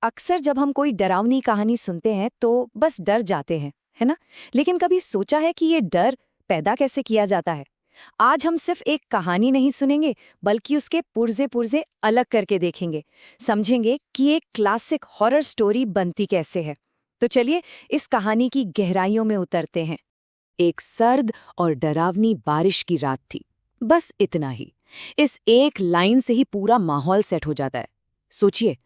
अक्सर जब हम कोई डरावनी कहानी सुनते हैं तो बस डर जाते हैं, है ना? लेकिन कभी सोचा है कि ये डर पैदा कैसे किया जाता है? आज हम सिर्फ एक कहानी नहीं सुनेंगे, बल्कि उसके पुर्जे पुर्जे अलग करके देखेंगे, समझेंगे कि एक क्लासिक हॉरर स्टोरी बनती कैसे है। तो चलिए इस कहानी की गहराइयों में उतरते हैं। एक सर्द और डरावनी बारिश की रात थी। बस इतना ही। इस एक लाइन से ही पूरा माहौल सेट हो जाता है। सोचिए,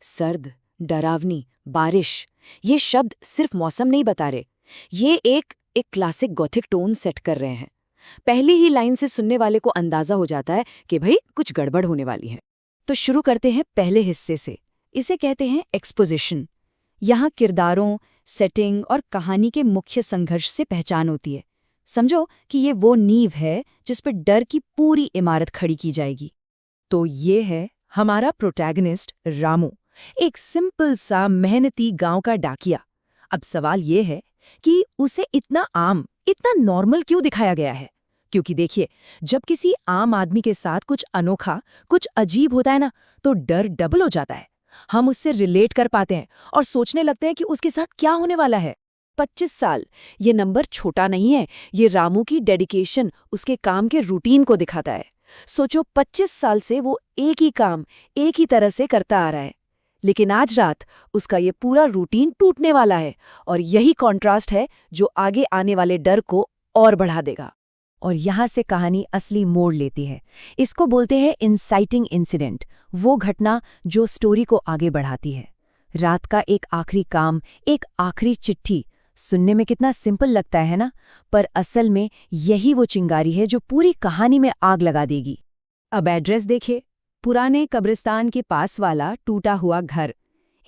सर्द, डरावनी, बारिश, ये शब्द सिर्फ मौसम नहीं बता रहे, ये एक क्लासिक गॉथिक टोन सेट कर रहे हैं। पहली ही लाइन से सुनने वाले को अंदाजा हो जाता है कि भाई कुछ गड़बड़ होने वाली है। तो शुरू करते हैं पहले हिस्से से। इसे कहते हैं एक्सपोजिशन। यहाँ किरदारों, सेटिंग और कहानी के मुख्य संघर्ष से पहचान होती है। समझो कि ये वो नींव है जिस पर डर की पूरी इमारत खड़ी की जाएगी। तो ये है हमारा प्रोटैगनिस्ट रामू, एक सिंपल सा मेहनती गांव का डाकिया। अब सवाल ये है कि उसे इतना आम, इतना नॉर्मल क्यों दिखाया गया है? क्योंकि देखिए, जब किसी आम आदमी के साथ कुछ अनोखा, कुछ अजीब होता है ना, तो डर डबल हो जाता है। हम उससे रिलेट कर पाते हैं और सोचने लगते हैं कि उसके साथ क्या होने वाला है। 25 साल, ये नंबर छोटा नहीं है। ये रामू की डेडिकेशन, उसके काम के रूटीन को दिखाता है। सोचो, 25 साल से वो एक ही काम एक ही तरह से करता आ रहा है, लेकिन आज रात उसका ये पूरा रूटीन टूटने वाला है। और यही कॉन्ट्रास्ट है जो आगे आने वाले डर को और बढ़ा देगा। और यहाँ से कहानी असली मोड़ लेती है। इसको बोलते हैं इंसाइटिंग इंसिडेंट, वो घटना जो स्टोरी को आगे बढ़ाती है। रात का एक आखिरी काम, एक आखिरी चिट्ठी, सुनने में कितना सिंपल लगता है ना, पर असल में यही वो चिंगारी है जो पूरी कहानी में आग लगा देगी। अब एड्रेस देखिए, पुराने कब्रिस्तान के पास वाला टूटा हुआ घर।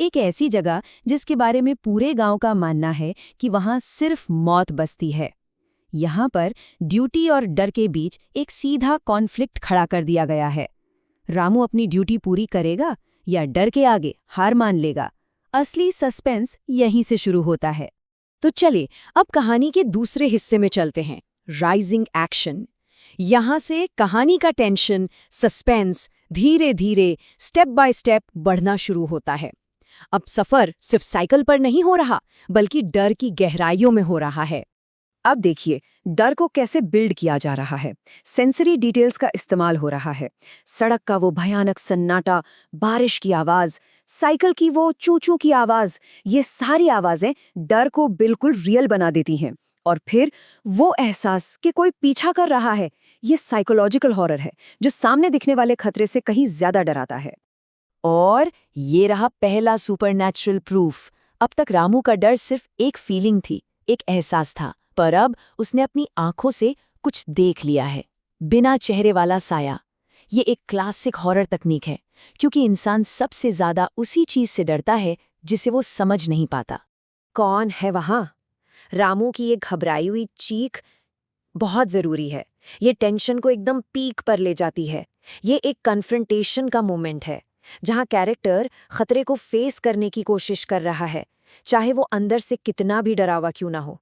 एक ऐसी जगह जिसके बारे में पूरे गांव का मानना है कि वहां सिर्फ मौत बसती है। यहाँ पर ड्यूटी और डर के बीच एक सीधा कॉन्फ्लिक्ट खड़ा कर दिया गया है। रामू अपनी ड्यूटी पूरी करेगा या डर के आगे हार मान लेगा? असली सस्पेंस यहीं से शुरू होता है। तो चलिए अब कहानी के दूसरे हिस्से में चलते हैं, राइजिंग एक्शन। यहाँ से कहानी का टेंशन, सस्पेंस धीरे धीरे, स्टेप बाय स्टेप बढ़ना शुरू होता है। अब सफर सिर्फ साइकिल पर नहीं हो रहा, बल्कि डर की गहराइयों में हो रहा है। अब देखिए डर को कैसे बिल्ड किया जा रहा है। सेंसरी डिटेल्स का इस्तेमाल हो रहा है। सड़क का वो भयानक सन्नाटा, बारिश की आवाज, साइकिल की वो चू चू की आवाज, ये सारी आवाजें डर को बिल्कुल रियल बना देती हैं। और फिर वो एहसास कि कोई पीछा कर रहा है, ये साइकोलॉजिकल हॉरर है जो सामने दिखने वाले खतरे से कहीं ज्यादा डराता है। और ये रहा पहला सुपरनैचुरल प्रूफ। अब तक रामू का डर सिर्फ एक फीलिंग थी, एक एहसास था, पर अब उसने अपनी आंखों से कुछ देख लिया है। बिना चेहरे वाला साया। ये एक क्लासिक हॉरर तकनीक है, क्योंकि इंसान सबसे ज्यादा उसी चीज से डरता है जिसे वो समझ नहीं पाता। कौन है वहां? रामू की ये घबराई हुई चीख बहुत जरूरी है। ये टेंशन को एकदम पीक पर ले जाती है। ये एक कन्फ्रंटेशन का मोमेंट है, जहां कैरेक्टर खतरे को फेस करने की कोशिश कर रहा है, चाहे वो अंदर से कितना भी डरावा क्यों ना हो।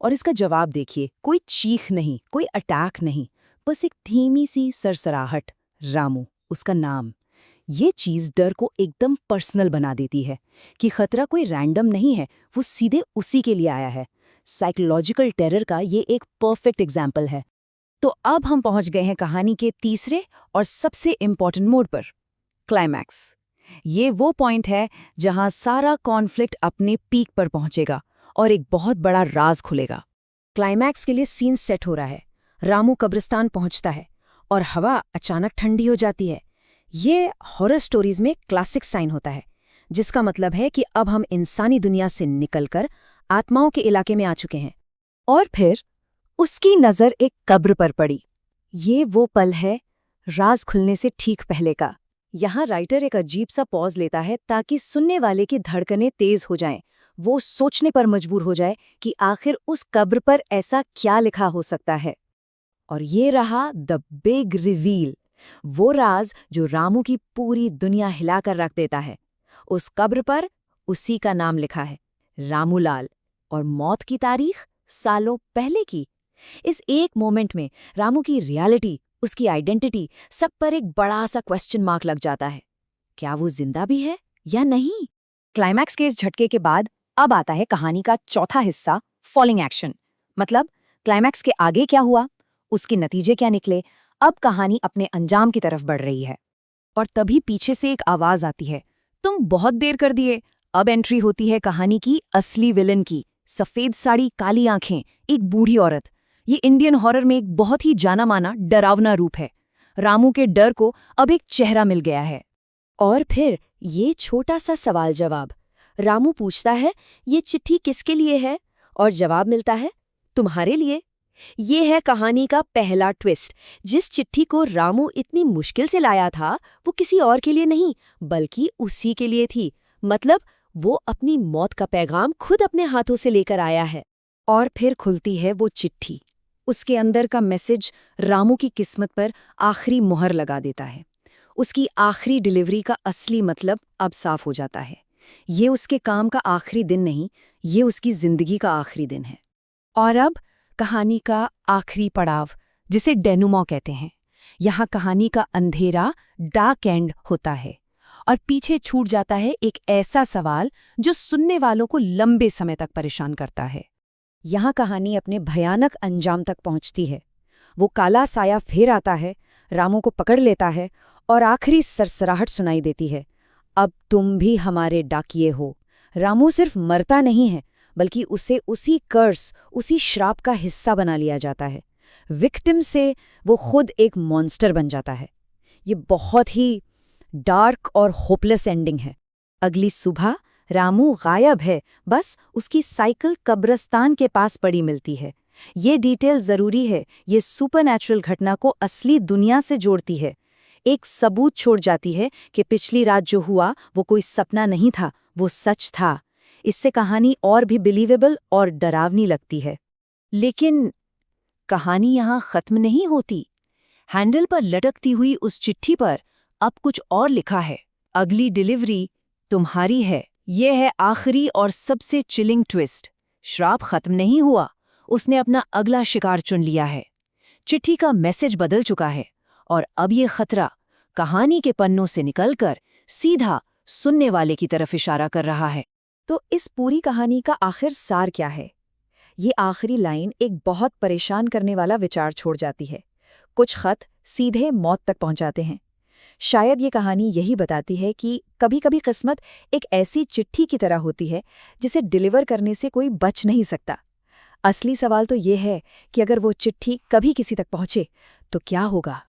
और इसका जवाब देखिए, कोई चीख नहीं, कोई अटैक नहीं, बस एक धीमी सी सरसराहट। रामू, उसका नाम। ये चीज डर को एकदम पर्सनल बना देती है कि खतरा कोई रैंडम नहीं है, वो सीधे उसी के लिए आया है। साइकोलॉजिकल टेरर का ये एक परफेक्ट एग्जाम्पल है। तो अब हम पहुंच गए हैं कहानी के तीसरे और सबसे इम्पॉर्टेंट मोड पर, क्लाइमैक्स। ये वो पॉइंट है जहां सारा कॉन्फ्लिक्ट अपने पीक पर पहुंचेगा और एक बहुत बड़ा राज खुलेगा। क्लाइमैक्स के लिए सीन सेट हो रहा है। रामू कब्रिस्तान पहुंचता है और हवा अचानक ठंडी हो जाती है। ये हॉरर स्टोरीज में क्लासिक साइन होता है, जिसका मतलब है कि अब हम इंसानी दुनिया से निकलकर आत्माओं के इलाके में आ चुके हैं। और फिर उसकी नज़र एक कब्र पर पड़ी। ये वो पल है राज खुलने से ठीक पहले का। यहाँ राइटर एक अजीब सा पॉज लेता है ताकि सुनने वाले की धड़कनें तेज हो जाएं, वो सोचने पर मजबूर हो जाए कि आखिर उस कब्र पर ऐसा क्या लिखा हो सकता है। और ये रहा द बिग रिवील, वो राज जो रामू की पूरी दुनिया हिलाकर रख देता है। उस कब्र पर उसी का नाम लिखा है, रामूलाल, और मौत की तारीख सालों पहले की। इस एक मोमेंट में रामू की रियलिटी, उसकी आइडेंटिटी, सब पर एक बड़ा सा क्वेश्चन मार्क लग जाता है। क्या वो जिंदा भी है या नहीं? क्लाइमैक्स के इस झटके के बाद अब आता है कहानी का चौथा हिस्सा, फॉलिंग एक्शन। मतलब क्लाइमैक्स के आगे क्या हुआ, उसके नतीजे क्या निकले, अब कहानी अपने अंजाम की तरफ बढ़ रही है। और तभी पीछे से एक आवाज आती है, तुम बहुत देर कर दिए। अब एंट्री होती है कहानी की असली विलन की। सफेद साड़ी, काली आंखें, एक बूढ़ी औरत। ये इंडियन हॉरर में एक बहुत ही जाना माना डरावना रूप है। रामू के डर को अब एक चेहरा मिल गया है। और फिर ये छोटा सा सवाल जवाब। रामू पूछता है, ये चिट्ठी किसके लिए है? और जवाब मिलता है, तुम्हारे लिए। ये है कहानी का पहला ट्विस्ट। जिस चिट्ठी को रामू इतनी मुश्किल से लाया था, वो किसी और के लिए नहीं, बल्कि उसी के लिए थी। मतलब वो अपनी मौत का पैगाम खुद अपने हाथों से लेकर आया है। और फिर खुलती है वो चिट्ठी। उसके अंदर का मैसेज रामू की किस्मत पर आखिरी मोहर लगा देता है। उसकी आखिरी डिलीवरी का असली मतलब अब साफ हो जाता है। ये उसके काम का आखिरी दिन नहीं, ये उसकी जिंदगी का आखिरी दिन है। और अब कहानी का आखिरी पड़ाव, जिसे डेनुमॉ कहते हैं। यहाँ कहानी का अंधेरा डार्क एंड होता है और पीछे छूट जाता है एक ऐसा सवाल जो सुनने वालों को लंबे समय तक परेशान करता है। यहाँ कहानी अपने भयानक अंजाम तक पहुंचती है। वो काला साया फिर आता है, रामू को पकड़ लेता है और आखिरी सरसराहट सुनाई देती है, अब तुम भी हमारे डाकिये हो। रामू सिर्फ मरता नहीं है, बल्कि उसे उसी कर्स, उसी श्राप का हिस्सा बना लिया जाता है। विक्टिम से वो खुद एक मॉन्स्टर बन जाता है। ये बहुत ही डार्क और होपलेस एंडिंग है। अगली सुबह रामू गायब है, बस उसकी साइकिल कब्रिस्तान के पास पड़ी मिलती है। ये डिटेल जरूरी है, ये सुपरनैचुरल घटना को असली दुनिया से जोड़ती है। एक सबूत छोड़ जाती है कि पिछली रात जो हुआ वो कोई सपना नहीं था, वो सच था। इससे कहानी और भी बिलीवेबल और डरावनी लगती है। लेकिन कहानी यहाँ खत्म नहीं होती। हैंडल पर लटकती हुई उस चिट्ठी पर अब कुछ और लिखा है, अगली डिलीवरी तुम्हारी है। ये है आखिरी और सबसे चिलिंग ट्विस्ट। श्राप खत्म नहीं हुआ, उसने अपना अगला शिकार चुन लिया है। चिट्ठी का मैसेज बदल चुका है और अब ये खतरा कहानी के पन्नों से निकलकर सीधा सुनने वाले की तरफ इशारा कर रहा है। तो इस पूरी कहानी का आखिर सार क्या है? ये आखिरी लाइन एक बहुत परेशान करने वाला विचार छोड़ जाती है। कुछ खत सीधे मौत तक पहुंचाते हैं। शायद ये कहानी यही बताती है कि कभी-कभी किस्मत एक ऐसी चिट्ठी की तरह होती है जिसे डिलीवर करने से कोई बच नहीं सकता। असली सवाल तो ये है कि अगर वो चिट्ठी कभी किसी तक पहुंचे तो क्या होगा?